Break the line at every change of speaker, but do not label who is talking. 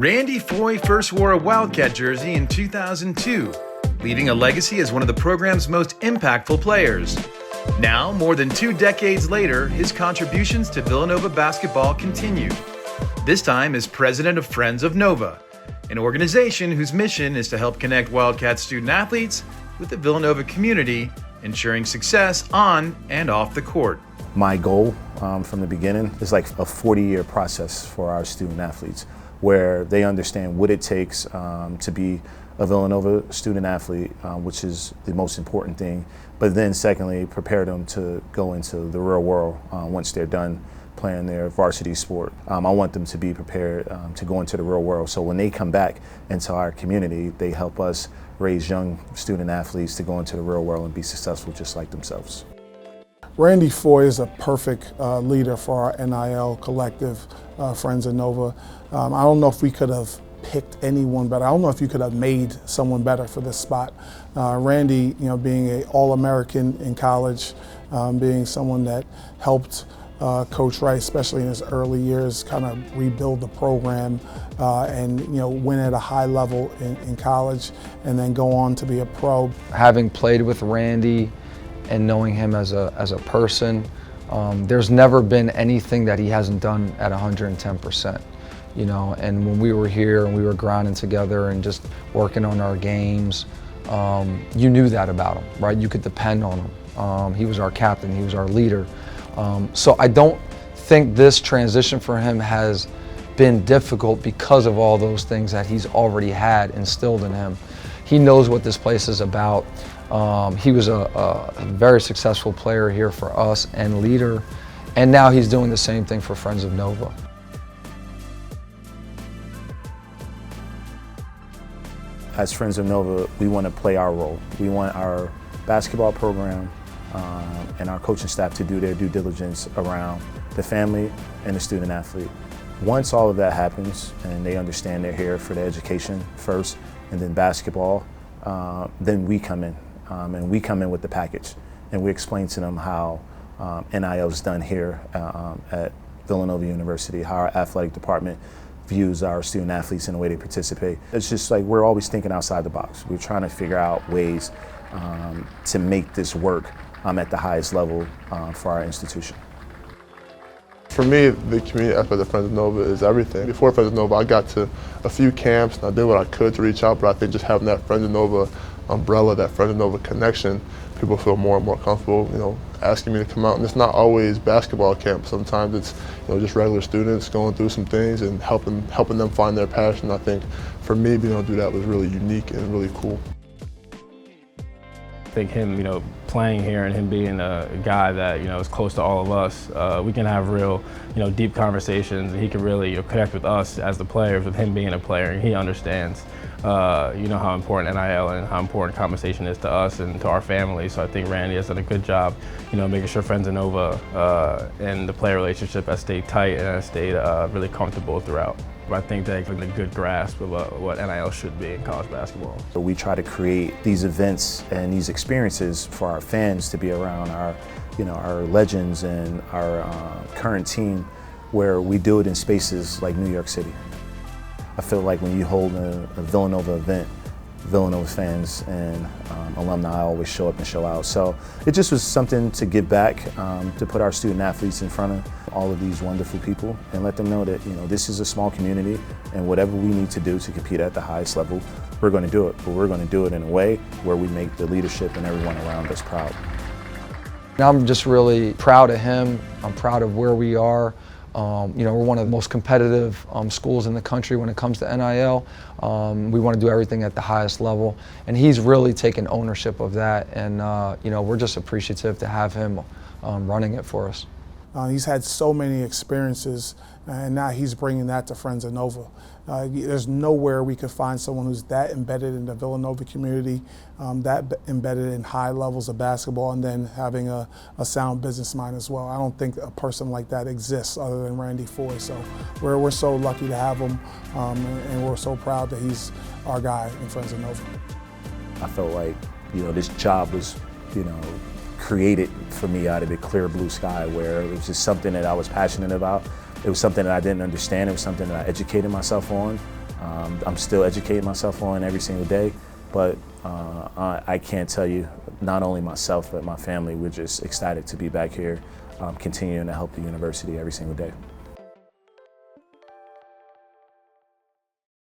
Randy Foye first wore a Wildcat jersey in 2002, leaving a legacy as one of the program's most impactful players. Now, more than 2 decades later, his contributions to Villanova basketball continue. This time as president of Friends of Nova, an organization whose mission is to help connect Wildcat student athletes with the Villanova community, ensuring success on and off the court.
My goal from the beginning is like a 40-year process for our student athletes, where they understand what it takes to be a Villanova student athlete, which is the most important thing, but then secondly, prepare them to go into the real world once they're done playing their varsity sport. I want them to be prepared to go into the real world, so when they come back into our community, they help us raise young student athletes to go into the real world and be successful just like themselves.
Randy Foye is a perfect leader for our NIL collective, Friends of Nova. I don't know if we could have picked anyone better. I don't know if you could have made someone better for this spot. Randy, being an All-American in college, being someone that helped Coach Wright, especially in his early years, kind of rebuild the program and win at a high level in college, and then go on to be a pro.
Having played with Randy and knowing him as a person, there's never been anything that he hasn't done at 110%. And when we were here and we were grinding together and just working on our games, you knew that about him, right? You could depend on him. He was our captain, he was our leader. So I don't think this transition for him has been difficult because of all those things that he's already had instilled in him. He knows what this place is about. He was a very successful player here for us and leader, and now he's doing the same thing for Friends of Nova.
As Friends of Nova, we want to play our role. We want our basketball program and our coaching staff to do their due diligence around the family and the student athlete. Once all of that happens and they understand they're here for their education first and then basketball, then we come in. And we come in with the package, and we explain to them how NIL is done here at Villanova University, how our athletic department views our student athletes in the way they participate. It's just like we're always thinking outside the box. We're trying to figure out ways to make this work at the highest level for our institution.
For me, the community aspect of Friends of Nova is everything. Before Friends of Nova, I got to a few camps and I did what I could to reach out, but I think just having that Friends of Nova umbrella, that Friends of Nova connection, people feel more and more comfortable, asking me to come out. And it's not always basketball camp. Sometimes it's, just regular students going through some things and helping them find their passion. I think for me, being able to do that was really unique and really cool.
I think him, playing here and him being a guy that, is close to all of us, we can have real, deep conversations, and he can really connect with us as the players with him being a player, and he understands, how important NIL and how important conversation is to us and to our family. So I think Randy has done a good job, making sure Friends of Nova and the player relationship has stayed tight and has stayed really comfortable throughout. I think they're getting a good grasp of what NIL should be in college basketball.
So we try to create these events and these experiences for our fans to be around our legends and our current team, where we do it in spaces like New York City. I feel like when you hold a Villanova event, Villanova fans and alumni always show up and show out. So it just was something to give back, to put our student athletes in front of all of these wonderful people and let them know that this is a small community, and whatever we need to do to compete at the highest level, we're going to do it. But we're going to do it in a way where we make the leadership and everyone around us proud.
I'm just really proud of him. I'm proud of where we are. We're one of the most competitive schools in the country when it comes to NIL. We want to do everything at the highest level, and he's really taken ownership of that, and we're just appreciative to have him running it for us.
He's had so many experiences, and now he's bringing that to Friends of Nova. There's nowhere we could find someone who's that embedded in the Villanova community, that embedded in high levels of basketball, and then having a sound business mind as well. I don't think a person like that exists other than Randy Foye. So we're so lucky to have him, and we're so proud that he's our guy in Friends of Nova.
I felt like this job was created for me out of the clear blue sky, where it was just something that I was passionate about. It was something that I didn't understand. It was something that I educated myself on. I'm still educating myself on every single day, but I can't tell you, not only myself but my family, we're just ecstatic to be back here, continuing to help the university every single day.